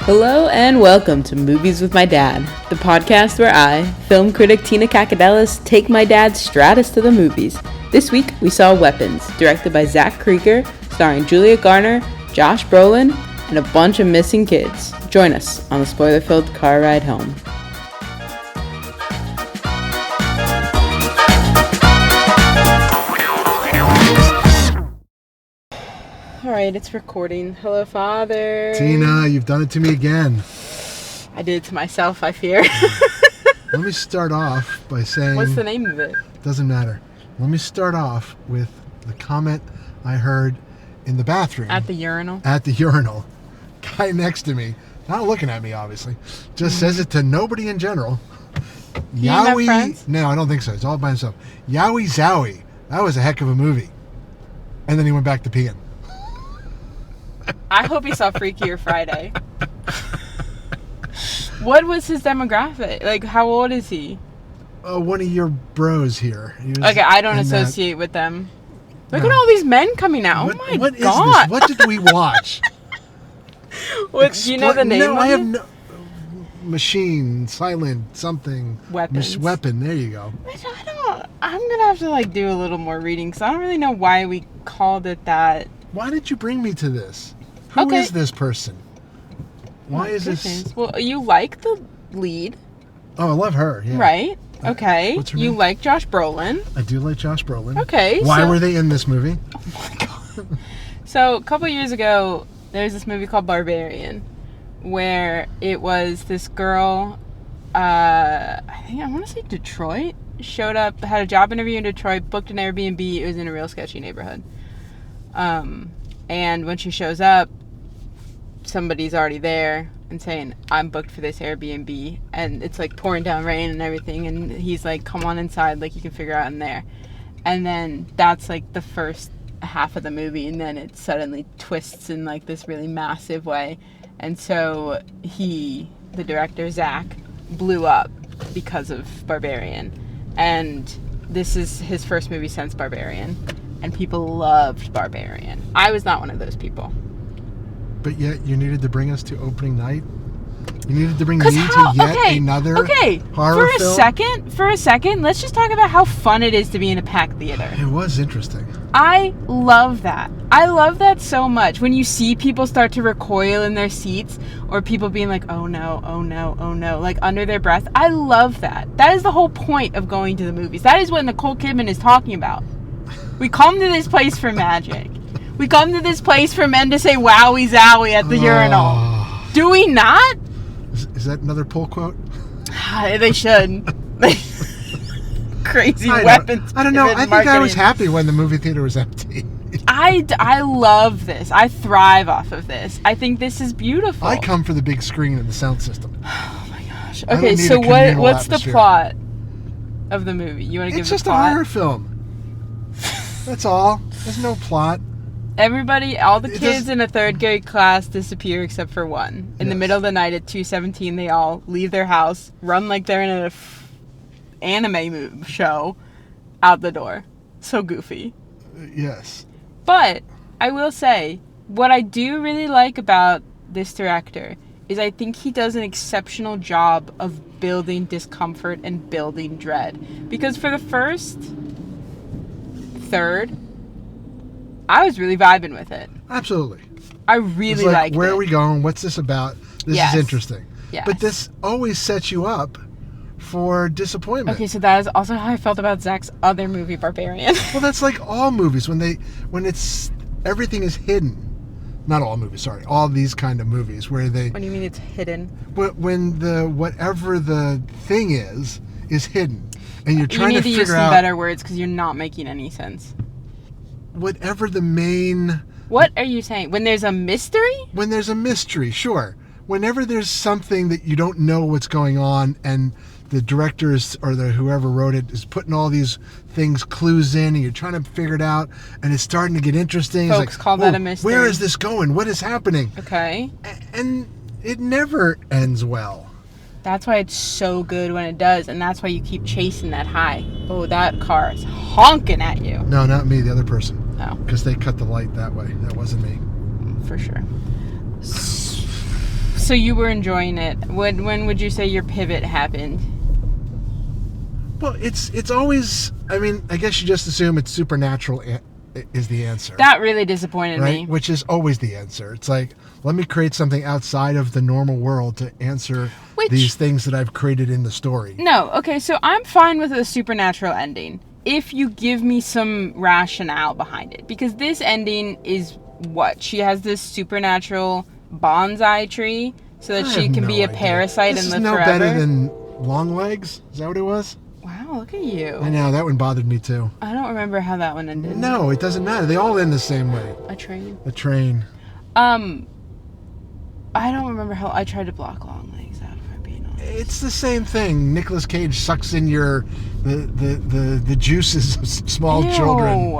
Hello and welcome to Movies with My Dad, the podcast where I, film critic Tina Kakadelis, take my dad Stratis to the movies. This week we saw Weapons, directed by Zach Krieger, starring Julia Garner, Josh Brolin, and a bunch of missing kids. Join us on the spoiler-filled car ride home. Alright, it's recording. Hello, Father. Tina, you've done it to me again. I did it to myself, I fear. Let me start off by saying... What's the name of it? Doesn't matter. Let me start off with the comment I heard in the bathroom. At the urinal? At the urinal. Guy next to me, not looking at me obviously, just says it to nobody in general. You have friends? No, I don't think so. It's all by himself. Yowie Zowie. That was a heck of a movie. And then he went back to peeing. I hope he saw Freakier Friday. What was his demographic? Like, how old is he? One of your bros here. Okay, I don't associate with them. Look at all these men coming out. Oh my what God. Is this? What did we watch? Do you know the name of I have it? no... Machine, silent, something. Weapons. Weapon, there you go. I'm going to have to, do a little more reading, because I don't really know why we called it that. Why did you bring me to this? Who is this person? Why is this? Well, you like the lead. Oh, I love her. Yeah. Right. Okay. What's her You name? like Josh Brolin. I do like Josh Brolin. Okay. Why were they in this movie? Oh my God. So a couple years ago, there's this movie called Barbarian, where it was this girl, I want to say Detroit, showed up, had a job interview in Detroit, booked an Airbnb. It was in a real sketchy neighborhood. And when she shows up, somebody's already there and saying, I'm booked for this Airbnb, and it's pouring down rain and everything, and he's like, come on inside, you can figure out in there. And then that's the first half of the movie, and then it suddenly twists in this really massive way. And so the director Zach, blew up because of Barbarian, and this is his first movie since Barbarian, and people loved Barbarian. I was not one of those people. But yet you needed to bring us to opening night? You needed to bring me to yet another horror film? For a second, let's just talk about how fun it is to be in a packed theater. It was interesting. I love that. I love that so much. When you see people start to recoil in their seats, or people being like, oh no, oh no, oh no, under their breath. I love that. That is the whole point of going to the movies. That is what Nicole Kidman is talking about. We come to this place for magic. We come to this place for men to say wowie zowie at the urinal. Do we not? Is that another pull quote? They should. Crazy weapons. I don't know. I think I was happy when the movie theater was empty. I love this. I thrive off of this. I think this is beautiful. I come for the big screen and the sound system. Oh my gosh. Okay, so what's the plot of the movie? You want to give the plot? It's just a horror film. That's all. There's no plot. All the kids in a third grade class disappear except for one. In the middle of the night at 2:17, they all leave their house, run like they're in an anime show, out the door. So goofy. Yes. But I will say, what I do really like about this director is I think he does an exceptional job of building discomfort and building dread. Because for the first third, I was really vibing with it. Absolutely. I really liked it. Where are we going? What's this about? This is interesting. Yes. But this always sets you up for disappointment. Okay, so that is also how I felt about Zach's other movie, Barbarian. Well, that's like all movies when it's everything is hidden. Not all movies, sorry. All these kind of movies where they... What do you mean it's hidden? When whatever the thing is hidden. And you're trying to figure out... You need to use some better words because you're not making any sense. Whatever the main... What are you saying? When there's a mystery? When there's a mystery, sure. Whenever there's something that you don't know what's going on and the directors or whoever wrote it is putting all these things, clues in, and you're trying to figure it out, and it's starting to get interesting. Folks call that a mystery. Where is this going? What is happening? Okay. And it never ends well. That's why it's so good when it does, and that's why you keep chasing that high. Oh, that car is honking at you. No, not me, the other person. Oh. Because they cut the light that way. That wasn't me. For sure. So you were enjoying it. When would you say your pivot happened? Well, it's always, I mean, I guess you just assume it's supernatural is the answer. That really disappointed right? me. Which is always the answer. It's like, let me create something outside of the normal world to answer these things that I've created in the story. No, okay, so I'm fine with a supernatural ending if you give me some rationale behind it. Because this ending is what? She has this supernatural bonsai tree so that she can be a parasite and live forever? This is no better than Long Legs? Is that what it was? Wow, look at you. I know, that one bothered me too. I don't remember how that one ended. No, it doesn't matter. They all end the same way. A train? A train. I don't remember how I tried to block Long Legs out, if I'm being honest. It's the same thing. Nicolas Cage sucks in the juices of small children.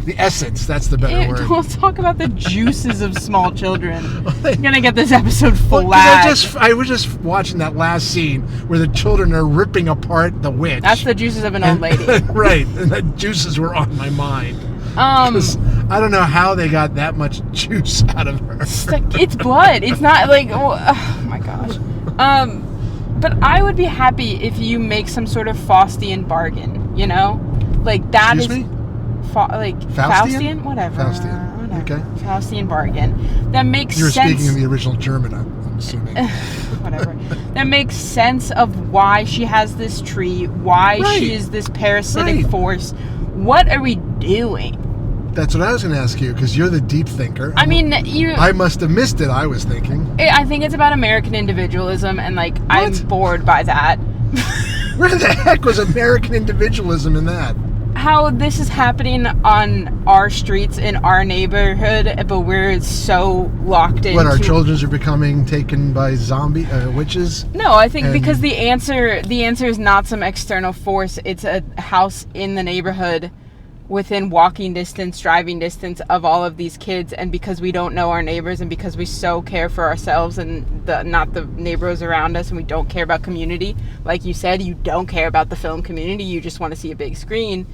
The essence, that's the better word. Don't talk about the juices of small children. I'm gonna get this episode flagged. I was just watching that last scene where the children are ripping apart the witch. That's the juices of an old lady. Right, and the juices were on my mind. I don't know how they got that much juice out of her. It's blood. It's not like, oh my gosh. But I would be happy if you make some sort of Faustian bargain, you know? Like that Excuse me? Faustian? Whatever. Faustian. Okay. Faustian bargain. That makes You're sense. speaking in the original German, I'm assuming. Whatever. That makes sense of why she has this tree, why she is this parasitic force. What are we doing? That's what I was going to ask you, because you're the deep thinker. I mean, I must have missed it, I was thinking. I think it's about American individualism, and, like, I'm bored by that. Where the heck was American individualism in that? How this is happening on our streets in our neighborhood, but we're so locked in. What, our children are becoming taken by zombie witches? No, I think because the answer is not some external force. It's a house in the neighborhood within walking distance, driving distance of all of these kids, and because we don't know our neighbors and because we so care for ourselves and not the neighbors around us, and we don't care about community, like you said, you don't care about the film community, you just want to see a big screen,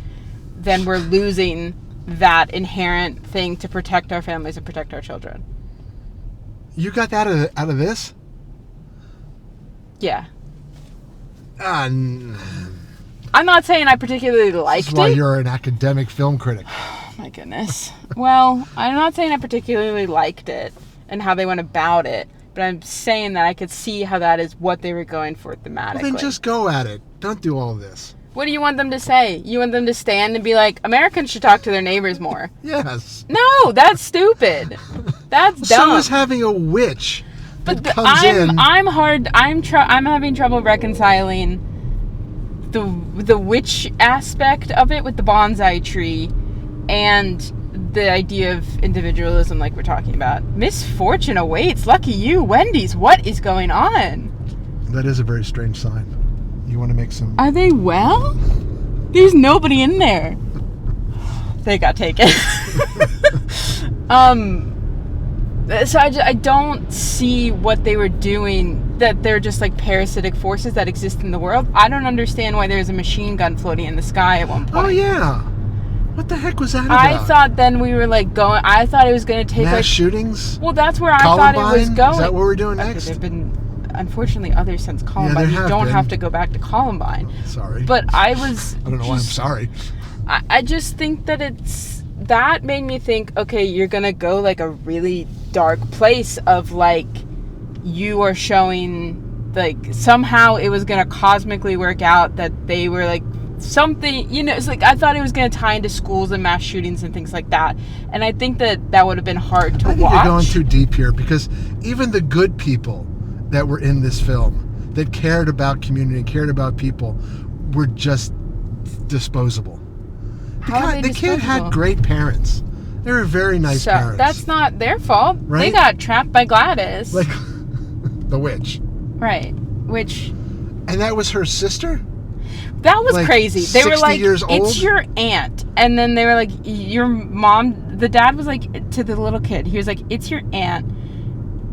then we're losing that inherent thing to protect our families and protect our children. You got that out of this? Yeah. I'm not saying I particularly liked it. That's why you're an academic film critic. Oh, my goodness. Well, I'm not saying I particularly liked it and how they went about it, but I'm saying that I could see how that is what they were going for thematically. Well, then just go at it. Don't do all this. What do you want them to say? You want them to stand and be like, Americans should talk to their neighbors more? Yes. No, that's stupid. That's dumb. So is having a witch that but comes in. I'm having trouble reconciling the witch aspect of it with the bonsai tree and the idea of individualism like we're talking about. Misfortune awaits. Lucky you. Wendy's, what is going on? That is a very strange sign. You want to make some... Are they well? There's nobody in there. They got taken. So I don't see what they were doing, that they're just like parasitic forces that exist in the world. I don't understand why there's a machine gun floating in the sky at one point. Oh, yeah. What the heck was that about? I thought then we were like going, I thought it was going to take mass shootings? Well, that's where Columbine? I thought it was going. Is that what we're doing next? There have been, unfortunately, others since Columbine. You don't have to go back to Columbine. Sorry. But I was... I don't know why I'm sorry. I just think that that made me think, okay, you're going to go like a really dark place of like, you are showing like somehow it was going to cosmically work out that they were like something, you know, it's like I thought it was going to tie into schools and mass shootings and things like that. And I think that would have been hard to watch. I think you're going too deep here, because even the good people that were in this film that cared about community and cared about people were just disposable. The kid had great parents. They were very nice parents. That's not their fault. Right? They got trapped by Gladys. Like the witch. Right. Which... And that was her sister? That was like crazy. They were like, years old? It's your aunt. And then they were like, your mom... The dad was like, to the little kid, he was like, it's your aunt.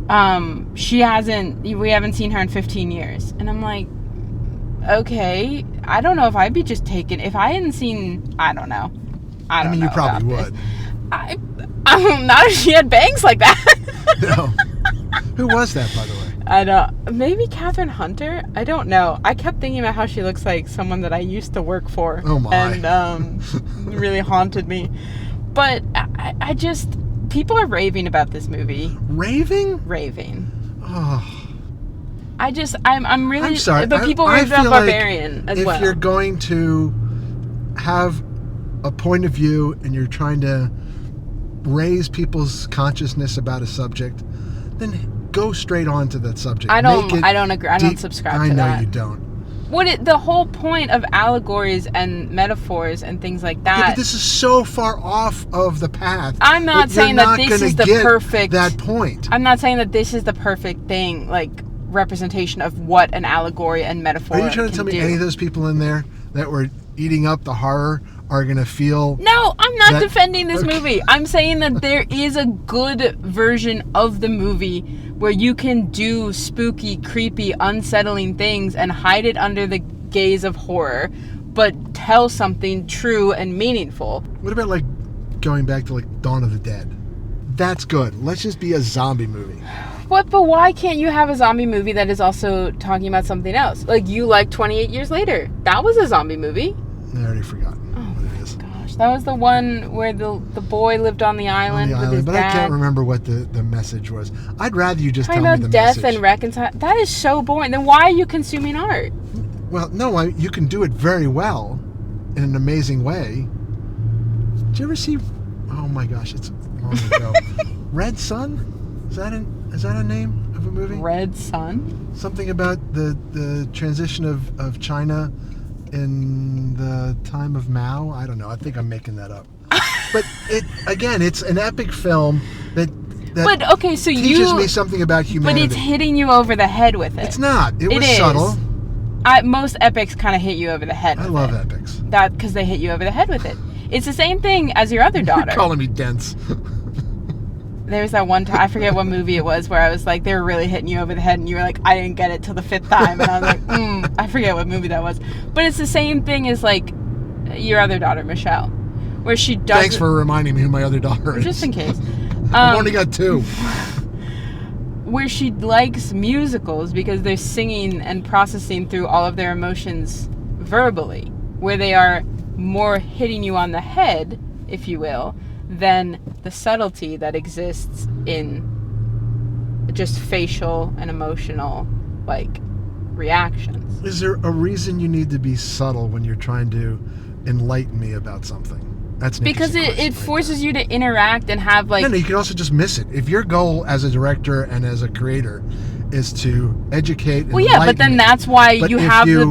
we haven't seen her in 15 years. And I'm like, okay, I don't know if I'd be just taken, if I hadn't seen, I don't know. I mean, you probably would. I'm not if she had bangs like that. No. Who was that, by the way? I don't, maybe Catherine Hunter? I don't know. I kept thinking about how she looks like someone that I used to work for. Oh my. And really haunted me. But I just, people are raving about this movie. Raving? Raving. Oh. I'm really... I'm sorry. But people rave about Barbarian as well. If you're going to have a point of view and you're trying to raise people's consciousness about a subject, then go straight on to that subject. I don't agree. I don't subscribe to that. I know you don't. The whole point of allegories and metaphors and things like that. Yeah, but this is so far off of the path. I'm not saying that this is the perfect... that point. I'm not saying that this is the perfect thing, like, representation of what an allegory and metaphor can do. Are you trying to tell me any of those people in there that were eating up the horror are going to feel... No, I'm not defending this movie. I'm saying that there is a good version of the movie where you can do spooky, creepy, unsettling things and hide it under the gaze of horror, but tell something true and meaningful. What about, like, going back to, like, Dawn of the Dead? That's good. Let's just be a zombie movie. What? But why can't you have a zombie movie that is also talking about something else? Like, you like 28 Years Later. That was a zombie movie. I already forgot what it is. Gosh, that was the one where the boy lived on the island with his but dad. I can't remember what the message was. I'd rather you just talking tell me the about death message. And reconcile. That is so boring. Then why are you consuming art? Well, no, you can do it very well in an amazing way. Did you ever see... Oh my gosh, it's long ago. Red Sun? Is that a name of a movie? Red Sun? Something about the transition of China in the time of Mao. I don't know. I think I'm making that up. But it's an epic film that teaches me something about humanity. But it's hitting you over the head with it. It's not. It was subtle. Most epics kind of hit you over the head with it. I love epics. That because they hit you over the head with it. It's the same thing as your other daughter. You're calling me dense. There was that one time, I forget what movie it was, where I was like, they were really hitting you over the head, and you were like, I didn't get it till the 5th time. And I was like, I forget what movie that was. But it's the same thing as, like, your other daughter, Michelle, where she does... Thanks for reminding me who my other daughter is. Just in case. I've only got 2. Where she likes musicals because they're singing and processing through all of their emotions verbally, where they are more hitting you on the head, if you will, than the subtlety that exists in just facial and emotional, like, reactions. Is there a reason you need to be subtle when you're trying to enlighten me about something? That's an because it forces you to interact and have, like... No, you can also just miss it. If your goal as a director and as a creator is to educate and enlighten but then that's why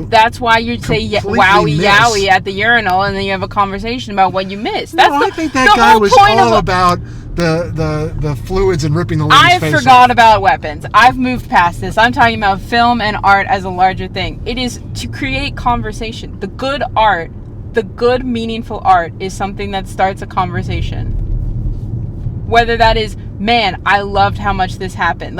that's why you say wowie yowie at the urinal, and then you have a conversation about what you missed. I think that guy was all about the fluids and ripping the lady's face I forgot about weapons. I've moved past this. I'm talking about film and art as a larger thing. It is to create conversation. The good art, the good meaningful art, is something that starts a conversation. Whether that is, man, I loved how much this happened.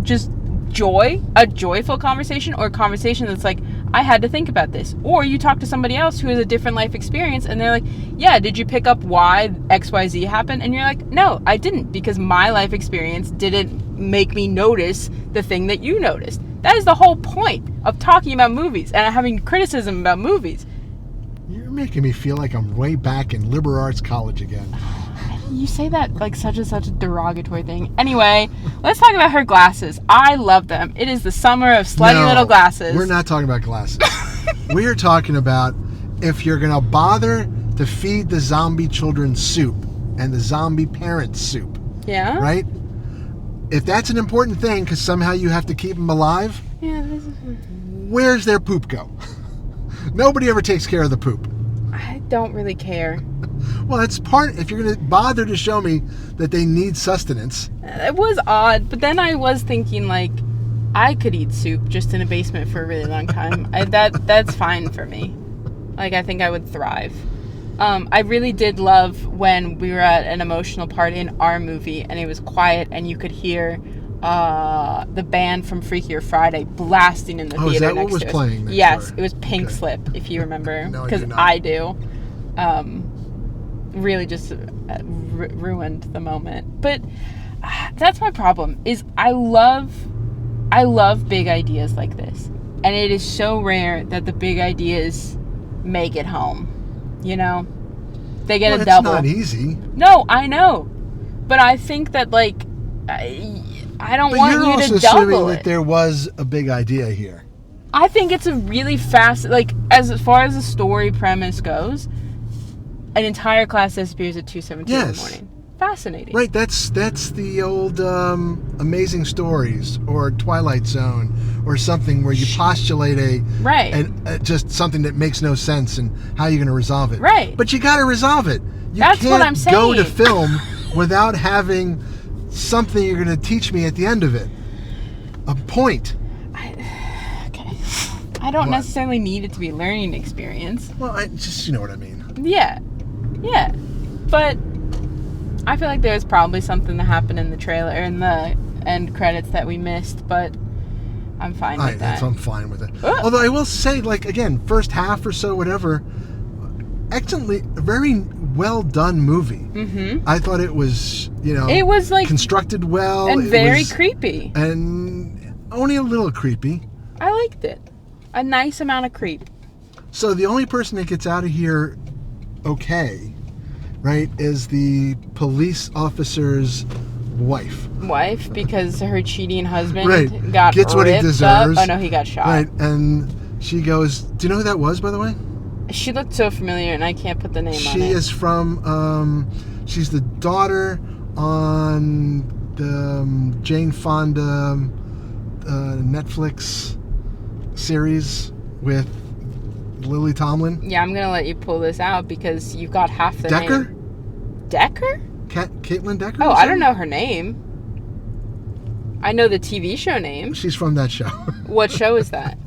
Just joy, a joyful conversation, or a conversation that's like, I had to think about this. Or you talk to somebody else who has a different life experience, and they're like, yeah, did you pick up why XYZ happened? And you're like, no, I didn't, because my life experience didn't make me notice the thing that you noticed. That is the whole point of talking about movies and having criticism about movies. You're making me feel like I'm way back in liberal arts college again. You say that like such a derogatory thing. Anyway, let's talk about her glasses. I love them. It is the summer of slutty little glasses. We're not talking about glasses. We are talking about if you're going to bother to feed the zombie children soup and the zombie parents soup. Yeah. Right? If that's an important thing because somehow you have to keep them alive, where's their poop go? Nobody ever takes care of the poop. I don't really care. Well, it's part... If you're going to bother to show me that they need sustenance... It was odd, but then I was thinking, like, I could eat soup just in a basement for a really long time. That's fine for me. Like, I think I would thrive. I really did love when we were at an emotional part in our movie, and it was quiet, and you could hear the band from Freakier Friday blasting in the Oh, theater is that next what was to us. playing next Yes, door? it was Pink Okay. Slip, if you remember. No, I Because do not. I do. Really just ruined the moment. But that's my problem, is I love big ideas like this. And it is so rare that the big ideas make it home. You know? They get a double. It's not easy. No, I know. But I think that, like, I don't But want you're you also to double assuming it. that there was a big idea here. I think it's a really fast, like, as far as the story premise goes, an entire class disappears at 2:17 in the Yes. morning. Fascinating. Right, that's the old Amazing Stories or Twilight Zone or something where you postulate Right. just something that makes no sense and how you're going to resolve it. Right. But you got to resolve it. You That's can't what I'm go to saying. film without having something you're going to teach me at the end of it. A point. Okay. I don't What? necessarily need it to be a learning experience. Well, you know what I mean. Yeah. Yeah. But I feel like there's probably something that happened in the trailer, in the end credits that we missed, but I'm fine with that. I'm fine with it. Oh. Although I will say, like, again, first half or so, whatever, excellently, very well done movie. Mm-hmm. I thought it was, It was, like, constructed well. and It very was- creepy. And only a little creepy. I liked it. A nice amount of creep. So the only person that gets out of here okay, right, is the police officer's wife. Wife, because her cheating husband Right. got Gets what he ripped deserves. up. Oh no, he got shot. Right, and she goes, do you know who that was, by the way? She looked so familiar, and I can't put the name on She it. is from, she's the daughter on the Jane Fonda Netflix series with Lily Tomlin. Yeah, I'm gonna let you pull this out because you got half the Decker? name. Decker? Caitlin Decker? Oh, or I don't something? know her name. I know the TV show name. She's from that show. What show is that?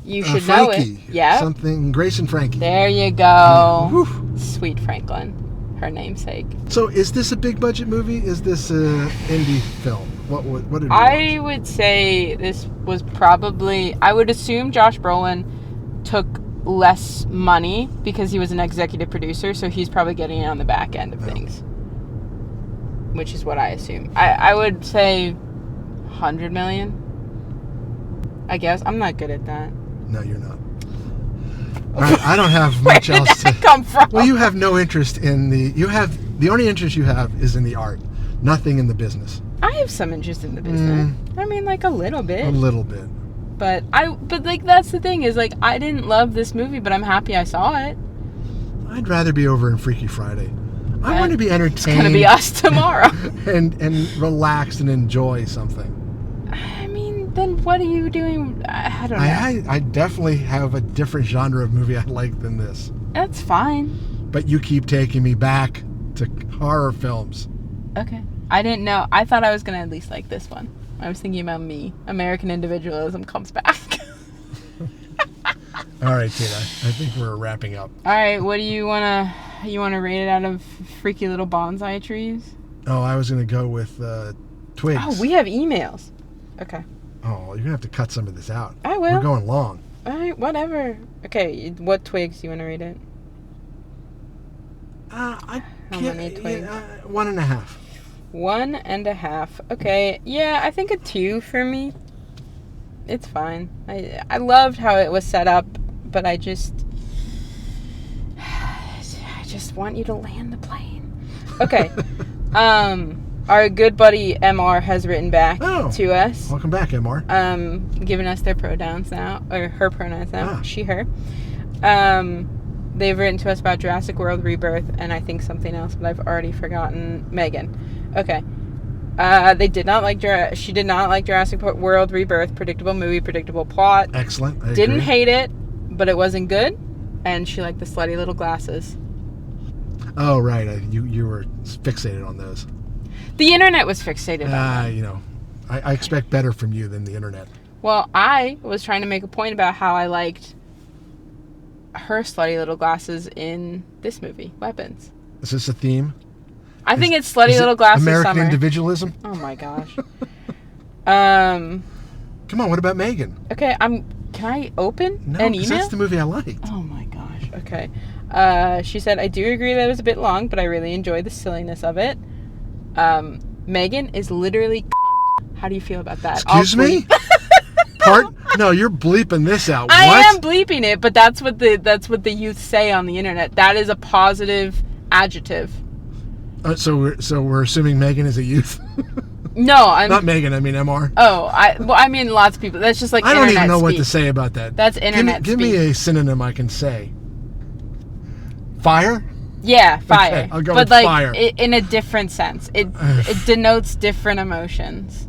You should know it. Frankie. Yeah. Something, Grace and Frankie. There you go. Whew. Sweet Franklin, her namesake. So is this a big budget movie? Is this a indie film? What did we watch? I would say this was probably, I would assume Josh Brolin took less money because he was an executive producer, so he's probably getting it on the back end of things. Which is what I assume. I would say 100 million. I guess. I'm not good at that. No, you're not. All right, I don't have Where much did else that to. come from? Well, you have no interest in the only interest you have is in the art, nothing in the business. I have some interest in the business. I mean, like a little bit. A little bit. But like that's the thing is like I didn't love this movie, but I'm happy I saw it. I'd rather be over in Freaky Friday. I want to be entertained. It's gonna be us tomorrow. and relaxed and enjoy something. I mean, then what are you doing? I don't know. I definitely have a different genre of movie I like than this. That's fine. But you keep taking me back to horror films. Okay. I didn't know. I thought I was gonna at least like this one. I was thinking about me. American Individualism comes back. All right, Tina. I think we're wrapping up. All right. What do you wanna rate it out of freaky little bonsai trees? Oh, I was gonna go with twigs. Oh, we have emails. Okay. Oh, you're gonna have to cut some of this out. I will. We're going long. All right. Whatever. Okay. What twigs do you want to rate it? I How can't. many twigs? 1.5. 1.5. Okay. Yeah, I think a 2 for me. It's fine. I loved how it was set up, but I just want you to land the plane. Okay. Our good buddy MR has written back to us. Welcome back, MR. Giving us their pronouns now, or her pronouns now. Ah. She, her. They've written to us about Jurassic World Rebirth, and I think something else, but I've already forgotten. Megan. Okay. They did not like she did not like Jurassic World Rebirth. Predictable movie, predictable plot. Excellent. I Didn't agree. hate it, but it wasn't good. And she liked the slutty little glasses. Oh, right. You were fixated on those. The internet was fixated on that. You know, I expect better from you than the internet. Well, I was trying to make a point about how I liked her slutty little glasses in this movie, Weapons. Is this a theme? I think it's Slutty Little Glasses American Summer. Individualism? Oh my gosh. Come on, what about Megan? Okay, can I open No, an 'cause email? that's the movie I liked. Oh my gosh. Okay. She said, I do agree that it was a bit long, but I really enjoyed the silliness of it. Megan is literally cunt. How do you feel about that? Excuse me? No, you're bleeping this out. I What? am bleeping it, but that's what the youth say on the internet. That is a positive adjective. So we're assuming Megan is a youth. No, I'm Not Megan. I mean MR. Oh, I mean lots of people. That's just like I don't internet even know what speak. to say about that. That's internet Give me speak. a synonym I can say. Fire. Yeah, fire. Okay, I'll go but with like fire. In a different sense. It denotes different emotions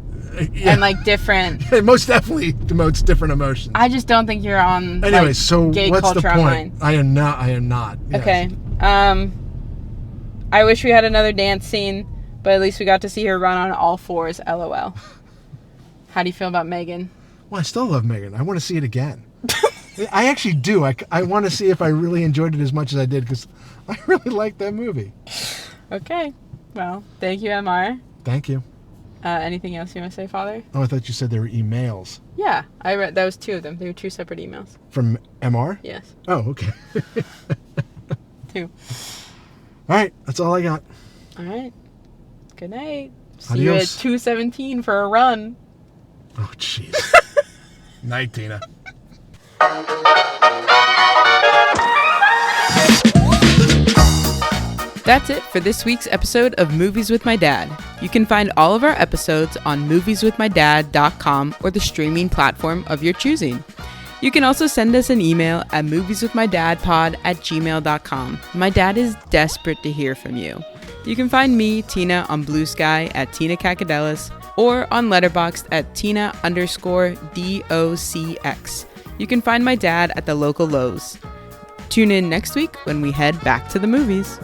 Yeah. and like different. It most definitely denotes different emotions. I just don't think you're on. Anyway, like, so gay what's the culture point? online. I am not. Yes. Okay. I wish we had another dance scene, but at least we got to see her run on all fours. LOL. How do you feel about Megan? Well, I still love Megan. I want to see it again. I actually do. I want to see if I really enjoyed it as much as I did because I really liked that movie. Okay. Well, thank you, MR. Thank you. Anything else you want to say, Father? Oh, I thought you said there were emails. Yeah, I read. That was two of them. They were two separate emails. From MR? Yes. Oh, okay. Two. All right. That's all I got. All right. Good night. See you at Adios. 2:17 for a run. Oh, jeez. Night, Tina. That's it for this week's episode of Movies with My Dad. You can find all of our episodes on movieswithmydad.com or the streaming platform of your choosing. You can also send us an email at movieswithmydadpod@gmail.com. My dad is desperate to hear from you. You can find me, Tina, on Blue Sky at Tina Cacadelis or on Letterboxd at Tina_DOCX. You can find my dad at the local Lowe's. Tune in next week when we head back to the movies.